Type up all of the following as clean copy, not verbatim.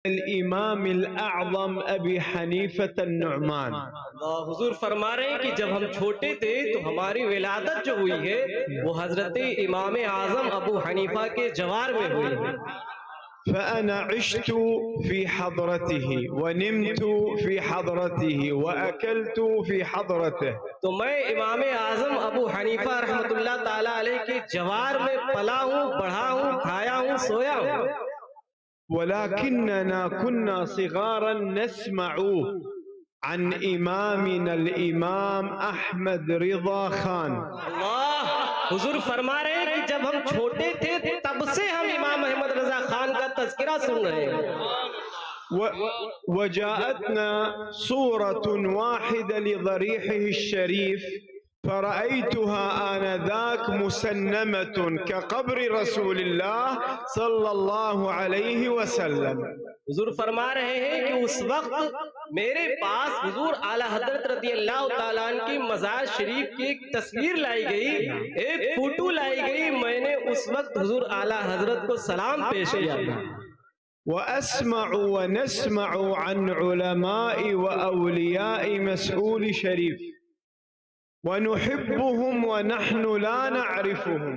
इमाम अल-अअज़म अबी हनीफत अन-नुअमान। हुजूर फरमा रहे हैं कि जब हम छोटे थे तो हमारी विलादत जो हुई है वो हजरत इमाम आजम अबू हनीफा के जवार में हुई है। फ़अना इश्तु फ़ी हज़रतिही व निमतु फ़ी हज़रतिही व अकलतु फ़ी हज़रतिही। तो मैं इमाम आजम अबू हनीफा रहमतुल्लाह ताला अलैह के जवार में पला हूँ, बढ़ा हूँ, खाया हूँ, सोया हूँ। वलाकिन्नना कुन्ना सिगारन नस्मअ अन इमामिना अल-इमाम अहमद रिज़ा खान। अल्लाह, हुजूर फरमा रहे हैं कि जब हम छोटे थे तब से हम इमाम अहमद रजा खान का तज़किरा सुन रहे हैं। वजाअतना सूरतुन वाहिदा लिज़रीहिही शरीफ फ़रअयतुहा आनज़ाक मुसन्नमतुन कक़ब्र रसूलिल्लाह सल्लल्लाहु अलैहि वसल्लम। हुजूर फरमा रहे हैं कि उस वक्त मेरे पास हुजूर आला हजरत रज़ियल्लाहु ताला अन्हु की मज़ार शरीफ की एक तस्वीर लाई गई, एक फोटो लाई गई। मैंने उस वक्त हुजूर आला हजरत को सलाम पेश किया था। व अस्मअ व नस्मअ अन उलमाए व औलियाए मसऊल शरीफ व नुहिब्बुहुम व नहनु ला नअरिफुहुम।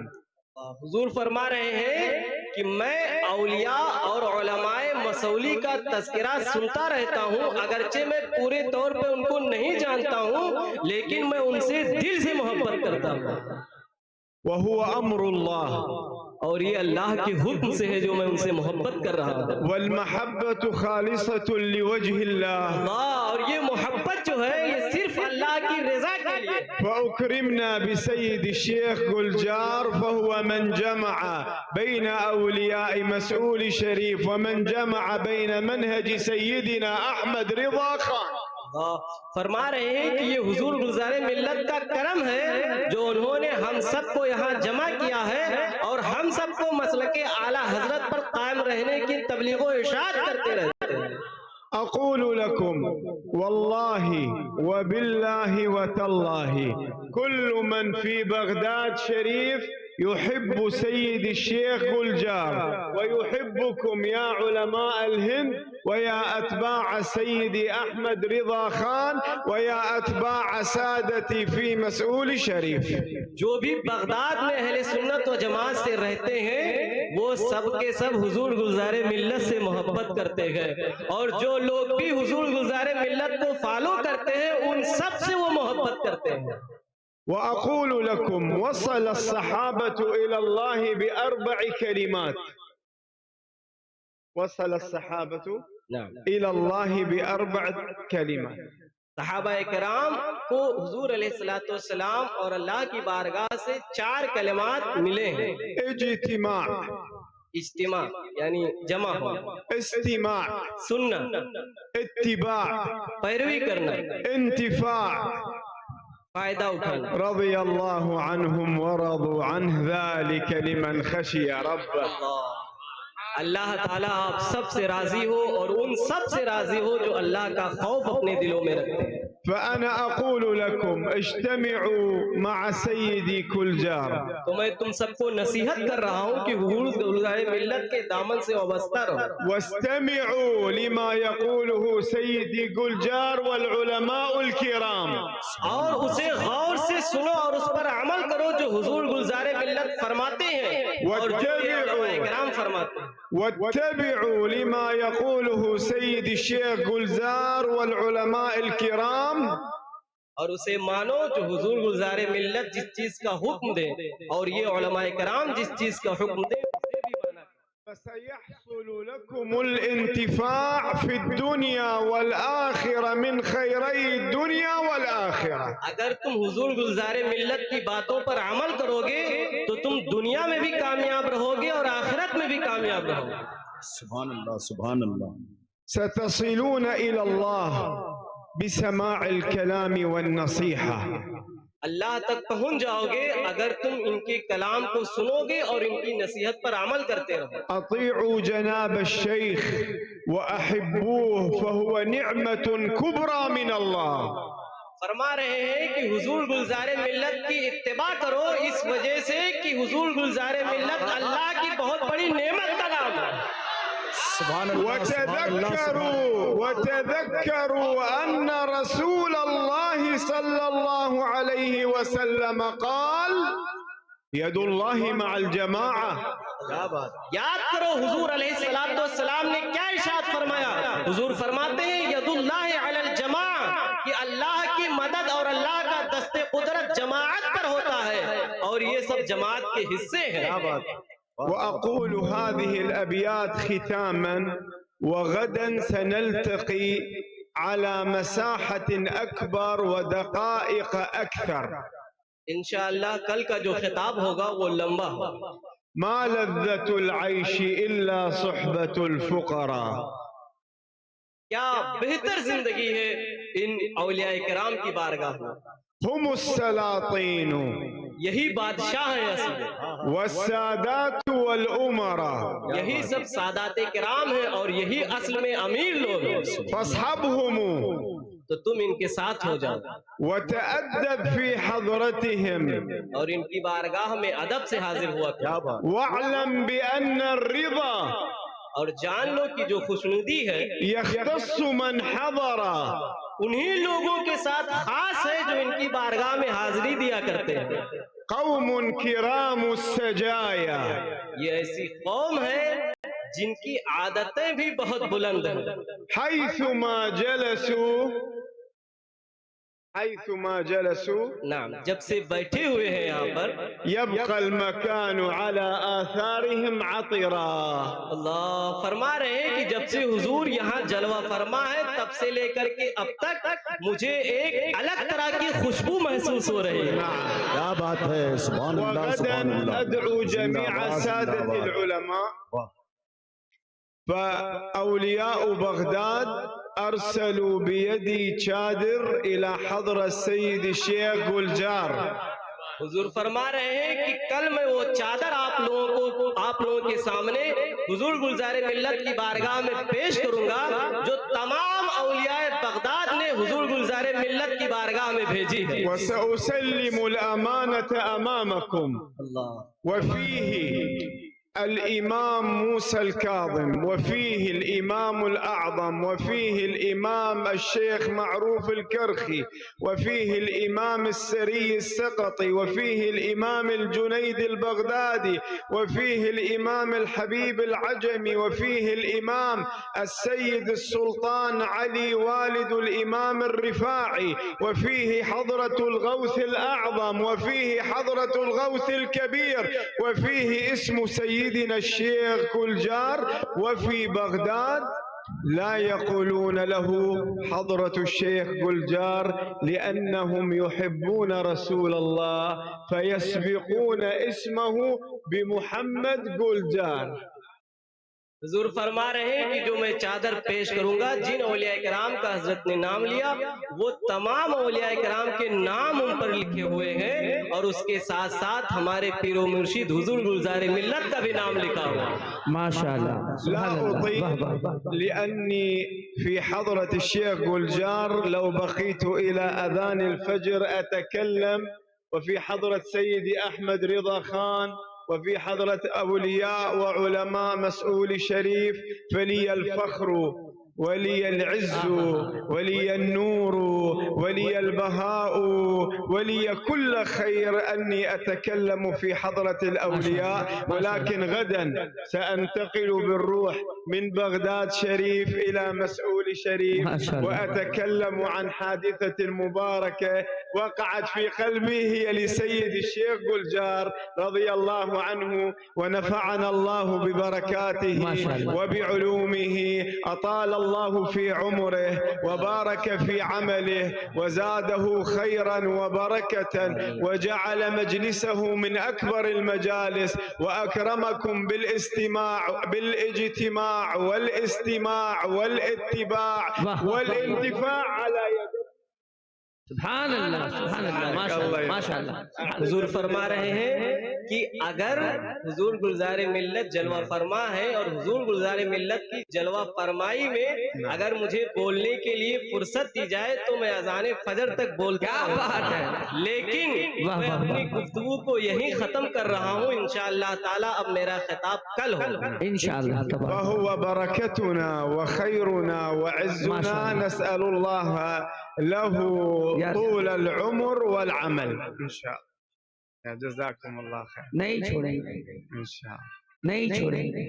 हुजूर फरमा रहे हैं कि मैं औलिया और उलमाए मसौली का तज़किरा सुनता रहता हूँ, अगरचे मैं पूरे तौर पे उनको नहीं जानता हूँ, लेकिन मैं उनसे दिल से मोहब्बत करता हूँ। वहुवा अम्रुल्लाह, और ये अल्लाह के हुक्म से है जो मैं उनसे मोहब्बत कर रहा हूँ। वल महब्बतु खालिसतुन लिवजहिल्लाह, और ये मोहब्बत जो है ये सिर्फ अल्लाह की रज़ा के लिए। फउकरिमना बिसय्यिद शेख गुलजार फहुवा मन जमअ बैन औलियाए मसऊल शरीफ व मन जमअ बैन मनहज सय्यिदिना अहमद रिज़ा खान। फरमा रहे हैं कि ये हुजूर गुलजारे मिल्लत का करम है जो उन्होंने हम सबको यहाँ जमा किया है और हम सबको मसलके आला हजरत पर कायम रहने की तबलीग व इरशाद करते रहते हैं। अक़ूलु लकुम वल्लाहि व बिल्लाहि व तल्लाहि कुल्लु मन फी बगदाद शरीफ युहिब्बु सय्यिद शेख गुलजार व युहिब्बुकुम या उलमा अल-हिंद व या अतबाअ सय्यिदी अहमद रिज़ा खान व या अतबाअ सादती फी मसऊल शरीफ। जो भी बगदाद में अहले सुन्नत व जमात से रहते हैं वो सब के सब हुजूर गुलजारे मिल्लत से मोहब्बत करते हैं, और जो लोग भी हुजूर गुलजारे मिल्लत को फॉलो करते हैं उन सब से वो मोहब्बत करते हैं। वअक़ूलु लकुम वसल अस्सहाबतु इलल्लाहि बिअरबअ कलिमात, वसल अस्सहाबतु इलल्लाहि बिअरबअ कलिमात। सहाबा किराम को हुजूर अलैहिस्सलातु वस्सलाम और अल्लाह की बारगाह से 4 कलिमात मिले हैं। इज्तिमा, इज्तिमा यानी जमा हो, इस्तिमा सुनना, इत्तिबा पैरवी करना, इंतिफा फायदा उठाना। रज़ियल्लाहु अन्हुम व रज़ू अन्हु ज़ालिका लिमन खशिया रब्बह। अल्लाह ताला आप सब से राजी हो और उन सब से राजी हो जो अल्लाह का खौफ अपने दिलों में रखते हैं। फ़अना अक़ूलु लकुम इज्तमिउ मअ सय्यिदी गुलजार, तो मैं तुम सबको नसीहत कर रहा हूँ कि हुजूर गुलजारे मिल्लत के दामन से वाबस्ता रहो। वस्तमिउ लिमा यक़ूलुहु सय्यिदी गुलजार वल उलमाउल किराम, और उसे गौर से सुनो और उस पर अमल करो जो हुजूर गुलजारे मिल्लत फरमाते हैं और जो उलमाए किराम फरमाते हैं। वत्तबिउ लिमा यक़ूलुहु सय्यिद शेख गुलजार वल उलमाउल किराम, और उसे मानो जो हुजूर गुलजारे मिल्लत जिस चीज का हुक्म दे और ये उलमाए किराम जिस चीज का हुक्म दे उसे भी माना। फसयहसुलु लकुमुल इंतिफा फिद्दुनिया वल आखिरा मिन खैरई दुनिया वल आखिरा। अगर तुम हुजूर गुलजारे मिल्लत की बातों पर अमल करोगे तो तुम दुनिया में भी कामयाब रहोगे और आखिरत में भी कामयाब रहोगे। सुभान अल्लाह, सुभान अल्लाह। सतसिलून इलल्लाह बिसमाइल कलामी वन नसीहा, अल्लाह तक पहुंच जाओगे अगर तुम इनके कलाम को सुनोगे और इनकी नसीहत पर अमल करते रहो। अतीउ जनाब शेख व अहिब्बूह फहुव निअमतुन कुबरा मिन अल्लाह। फरमा रहे हैं कि हुजूर गुलजारे मिल्लत की इत्तिबा करो इस वजह से कि हुजूर गुलजारे मिल्लत अल्लाह की बहुत बड़ी नेमत का नाम है। وتذكروا أن رسول الله صلى الله عليه وسلم قال यद उल्लाहि मअल जमाअ। याद करो हुजूर अलैहिस्सलाम ने क्या इरशाद फरमाया। हुजूर फरमाते हैं यदुल्लाहि अलल जमाअ, कि अल्लाह की मदद और अल्लाह का दस्ते कुदरत जमाअत पर होता है, और ये सब जमाअत के हिस्से हैं। وأقول هذه الأبيات ختاما وغدا سنلتقي على مساحة أكبر ودقائق أكثر। इंशाअल्लाह कल का जो खिताब होगा वो लंबा होगा। ما لذة العيش إلا صحبة الفقراء। क्या बेहतर जिंदगी है इन औलिया किराम की बारगाह में। هم السلاطين यही बादशाह है असल में, والسادات والأمراء यही सब सादाते किराम है और यही असल में अमीर लोग हैं। فاصحبهم तो तुम इनके साथ हो जाओ, وتأدب في حضرتهم और इनकी बारगाह में अदब से हाजिर हुआ करो। واعلم بأن الرضا और जान लो कि जो खुशनुदी है يختص من حضر उन्हीं लोगों के साथ खास है जो इनकी बारगाह में हाजिरी दिया करते हैं। قوم كرام السجايا ये ऐसी कौम है जिनकी आदतें भी बहुत बुलंद हैं। حيثما جلسوا नाम जब से बैठे हुए हैं यहाँ पर يبقى المكان على آثارهم عطرا। अल्लाह फरमा रहे हैं कि जब से हुजूर यहाँ जलवा फरमा है तब से लेकर के अब तक मुझे एक अलग तरह की खुशबू महसूस हो रही है। क्या बात है, सुभान अल्लाह, सुभान وغدا अल्लाह। أدعو جميع سادة العلماء فأولياء بغداد أرسلوا بيدي شادر إلى حضرة السيد الشيخ गुलजार। हुजूर फरमा रहे हैं कि कल मैं वो चादर आप लोगों के सामने हुजूर गुलजारे मिल्लत की बारगाह में पेश करूंगा, जो तमाम औलियाए बगदाद ने हुजूर गुलजारे मिल्लत की बारगाह में भेजी है। وسأسلم الأمانة أمامكم وفيه الإمام موسى الكاظم، وفيه الإمام الأعظم، وفيه الإمام الشيخ معروف الكرخي، وفيه الإمام السري السقطي، وفيه الإمام الجنيد البغدادي، وفيه الإمام الحبيب العجمي، وفيه الإمام السيد السلطان علي والد الإمام الرفاعي، وفيه حضرة الغوث الأعظم، وفيه حضرة الغوث الكبير، وفيه اسم سيدنا الشيخ गुलजार। وفي بغداد لا يقولون له حضرة الشيخ गुलजार لأنهم يحبون رسول الله فيسبقون اسمه بمحمد गुलजार। हुजूर फरमा रहे हैं कि जो मैं चादर पेश करूंगा, जिन औलिया किराम का हजरत ने नाम लिया वो तमाम औलिया किराम के नाम उन पर लिखे हुए हैं, और उसके साथ साथ हमारे पीरो मुर्शिद हुजूर गुलजारे मिल्लत का भी नाम लिखा हुआ। माशाअल्लाह। لا أطيل لأني في حضرة الشيخ गुलजार لو بقيت إلى أذان الفجر أتكلم، وفي حضرة سيدي أحمد رضا خان، وفي حضرة أولياء وعلماء مسؤول شريف، فلي الفخر ولي العز ولي النور ولي البهاء ولي كل خير أني أتكلم في حضرة الأولياء، ولكن غدا سأنتقل بالروح من بغداد شريف إلى مسؤول شريف، وأتكلم عن حادثة مباركة وقعت في قلبي، هي لسيد الشيخ गुलजार رضي الله عنه، ونفعنا الله ببركاته وبعلومه، أطال الله في عمره وبارك في عمله وزاده خيرا وبركة، وجعل مجلسه من أكبر المجالس، وأكرمكم بالاجتماع والاستماع والاتباع والانتفاع على يد। सुभान अल्लाह, सुभान अल्लाह, माशाअल्लाह, माशाअल्लाह। हुजूर फरमा रहे हैं कि अगर हुजूर गुलजार मिल्लत जलवा फरमा है और हुजूर गुलजार मिल्लत की जलवा फरमाई में अगर मुझे बोलने के लिए फुर्सत दी जाए तो मैं अजान फजर तक बोलता हूं। बात है। लेकिन वाह, मैं वाह, अपनी वाह। गुफ्तगू को यहीं खत्म कर रहा हूं इंशाअल्लाह ताला। अब मेरा खिताब कल होगा इंशाअल्लाह तबारक। فهو بركتنا وخيرنا وعزنا نسأل الله له طول العمر والعمل إن شاء الله. جزاكم الله خير. नहीं छोड़ेंगे, إن شاء الله. नहीं छोड़ेंगे।